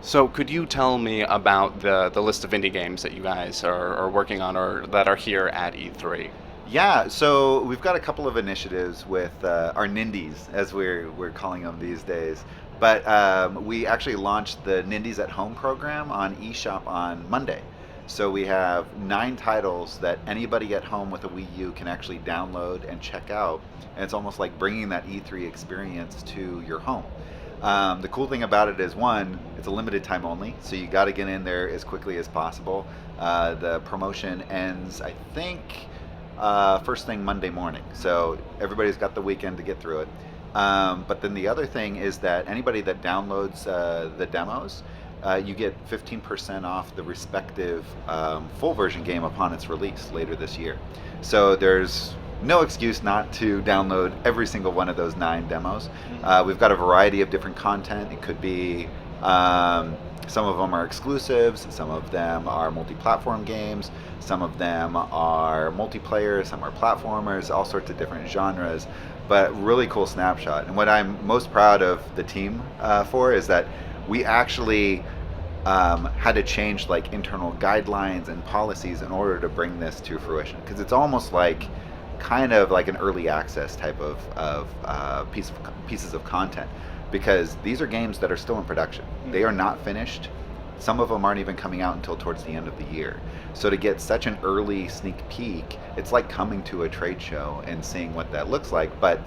So could you tell me about the list of indie games that you guys are working on or that are here at E3? Yeah, so we've got a couple of initiatives with our NINDS, as we're calling them these days. But we actually launched the NINDS at Home program on eShop on Monday. So we have 9 titles that anybody at home with a Wii U can actually download and check out. And it's almost like bringing that E3 experience to your home. The cool thing about it is, one, it's a limited time only, so you got to get in there as quickly as possible. The promotion ends, I think, first thing Monday morning. So everybody's got the weekend to get through it. But then the other thing is that anybody that downloads the demos, you get 15% off the respective full version game upon its release later this year. So there's no excuse not to download every single one of those 9 demos. We've got a variety of different content. It could be some of them are exclusives, some of them are multi-platform games, some of them are multiplayer, some are platformers, all sorts of different genres. But really cool snapshot. And what I'm most proud of the team for is that we actually had to change like internal guidelines and policies in order to bring this to fruition. Because it's almost like kind of like an early access type of pieces of content, because these are games that are still in production. They are not finished. Some of them aren't even coming out until towards the end of the year. So to get such an early sneak peek, it's like coming to a trade show and seeing what that looks like. But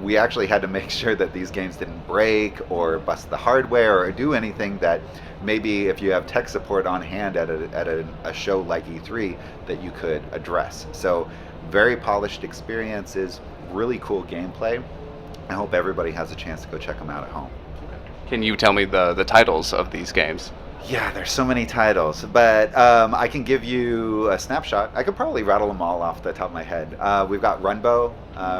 we actually had to make sure that these games didn't break or bust the hardware or do anything that maybe if you have tech support on hand at a show like E3 that you could address. So very polished experiences, really cool gameplay. I hope everybody has a chance to go check them out at home. Can you tell me the titles of these games? Yeah, there's so many titles, but I can give you a snapshot. I could probably rattle them all off the top of my head. We've got Runbow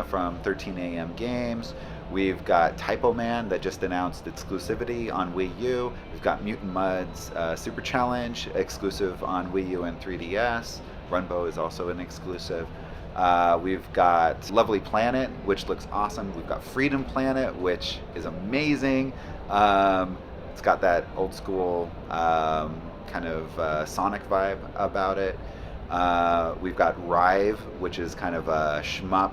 from 13 AM Games. We've got Typo Man that just announced exclusivity on Wii U. We've got Mutant Mud's Super Challenge, exclusive on Wii U and 3DS. Runbow is also an exclusive. We've got Lovely Planet, which looks awesome. We've got Freedom Planet, which is amazing. It's got that old school kind of Sonic vibe about it. We've got Rive, which is kind of a shmup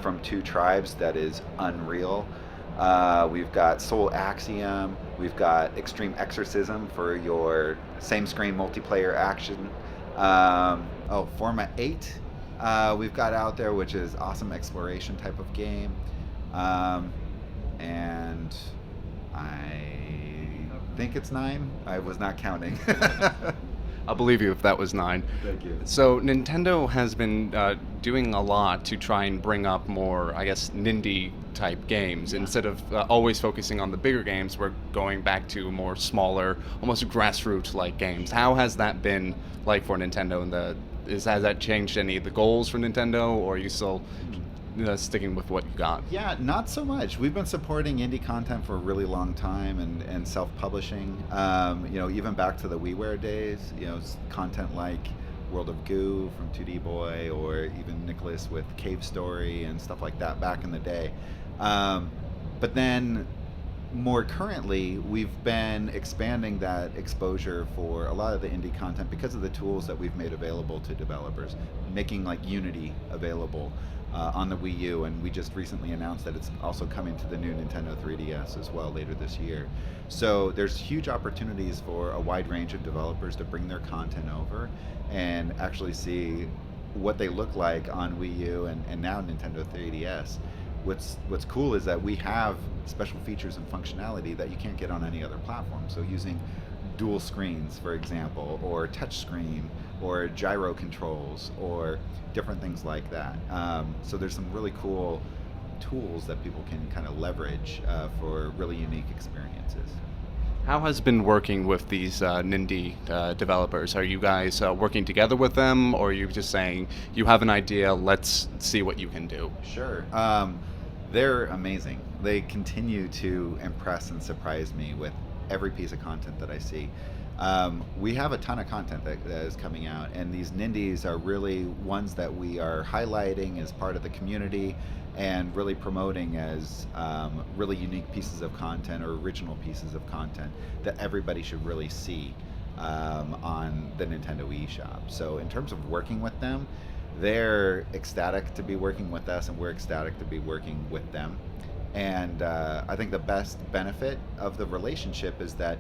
from Two Tribes that is unreal. We've got Soul Axiom. We've got Extreme Exorcism for your same screen multiplayer action. Forma 8. We've got out there, which is awesome exploration type of game. And I think it's 9. I was not counting. I'll believe you if that was 9. Thank you. So Nintendo has been doing a lot to try and bring up more, I guess, Nindy type games. Yeah. Instead of always focusing on the bigger games, we're going back to more smaller, almost grassroots like games. How has that been like for Nintendo? Has that changed any of the goals for Nintendo, or are you still sticking with what you got? Yeah, not so much. We've been supporting indie content for a really long time and self-publishing. Even back to the WiiWare days. Content like World of Goo from 2D Boy, or even Nicholas with Cave Story and stuff like that back in the day. But then more currently, we've been expanding that exposure for a lot of the indie content because of the tools that we've made available to developers, making like Unity available on the Wii U, and we just recently announced that it's also coming to the new Nintendo 3DS as well later this year. So there's huge opportunities for a wide range of developers to bring their content over and actually see what they look like on Wii U and now Nintendo 3DS. What's cool is that we have special features and functionality that you can't get on any other platform. So using dual screens, for example, or touch screen, or gyro controls, or different things like that. So there's some really cool tools that people can kind of leverage for really unique experiences. How has been working with these Nindy developers? Are you guys working together with them, or are you just saying, you have an idea, let's see what you can do? Sure. They're amazing. They continue to impress and surprise me with every piece of content that I see. We have a ton of content that is coming out, and these Nindies are really ones that we are highlighting as part of the community and really promoting as really unique pieces of content or original pieces of content that everybody should really see on the Nintendo eShop. So in terms of working with them, they're ecstatic to be working with us, and we're ecstatic to be working with them. And I think the best benefit of the relationship is that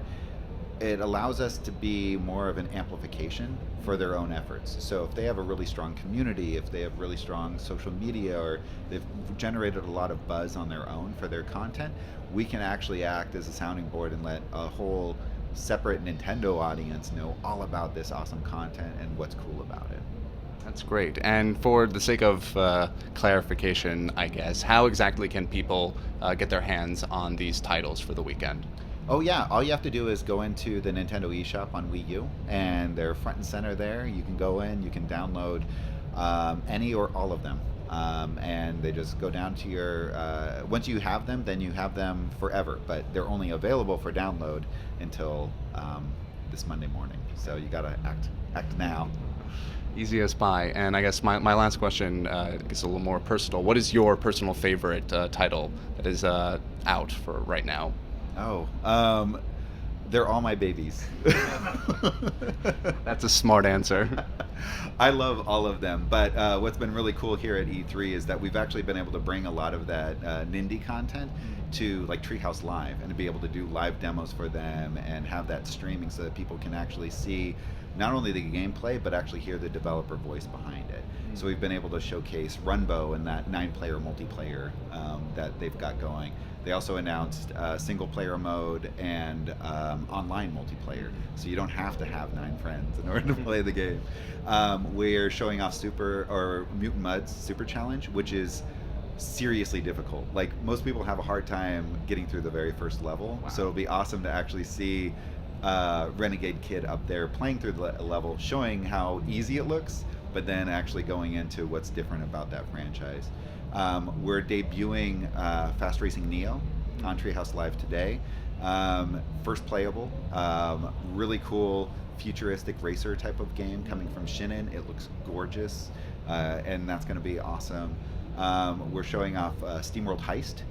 it allows us to be more of an amplification for their own efforts. So if they have a really strong community, if they have really strong social media, or they've generated a lot of buzz on their own for their content, we can actually act as a sounding board and let a whole separate Nintendo audience know all about this awesome content and what's cool about it. That's great. And for the sake of clarification, I guess, how exactly can people get their hands on these titles for the weekend? Oh yeah, all you have to do is go into the Nintendo eShop on Wii U, and they're front and center there. You can go in, you can download any or all of them, and they just go down to your. Once you have them, then you have them forever. But they're only available for download until this Monday morning. So you gotta act now. Easy as pie. And I guess my last question is a little more personal. What is your personal favorite title that is out for right now? Oh, they're all my babies. That's a smart answer. I love all of them, but what's been really cool here at E3 is that we've actually been able to bring a lot of that Nindy content to like Treehouse Live, and to be able to do live demos for them and have that streaming so that people can actually see not only the gameplay but actually hear the developer voice behind it. So we've been able to showcase Runbow and that 9-player multiplayer that they've got going. They also announced single-player mode and online multiplayer, so you don't have to have 9 friends in order to play the game. We're showing off Mutant Mud's Super Challenge, which is seriously difficult. Like, most people have a hard time getting through the very first level. Wow. So it'll be awesome to actually see Renegade Kid up there playing through the level, showing how easy it looks, but then actually going into what's different about that franchise. We're debuting Fast Racing Neo on Treehouse Live today. First playable, really cool futuristic racer type of game coming from Shinin. It looks gorgeous, and that's going to be awesome. We're showing off SteamWorld Heist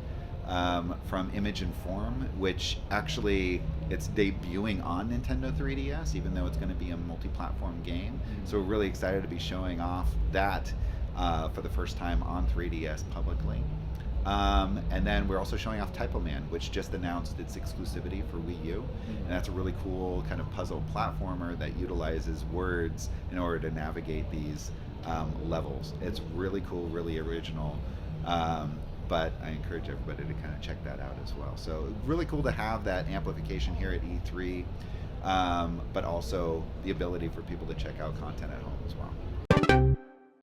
from Image and Form, which actually it's debuting on Nintendo 3DS, even though it's going to be a multi-platform game. So we're really excited to be showing off that for the first time on 3DS publicly. And then we're also showing off Typo Man, which just announced its exclusivity for Wii U. And that's a really cool kind of puzzle platformer that utilizes words in order to navigate these levels. It's really cool, really original. But I encourage everybody to kind of check that out as well. So really cool to have that amplification here at E3, but also the ability for people to check out content at home as well.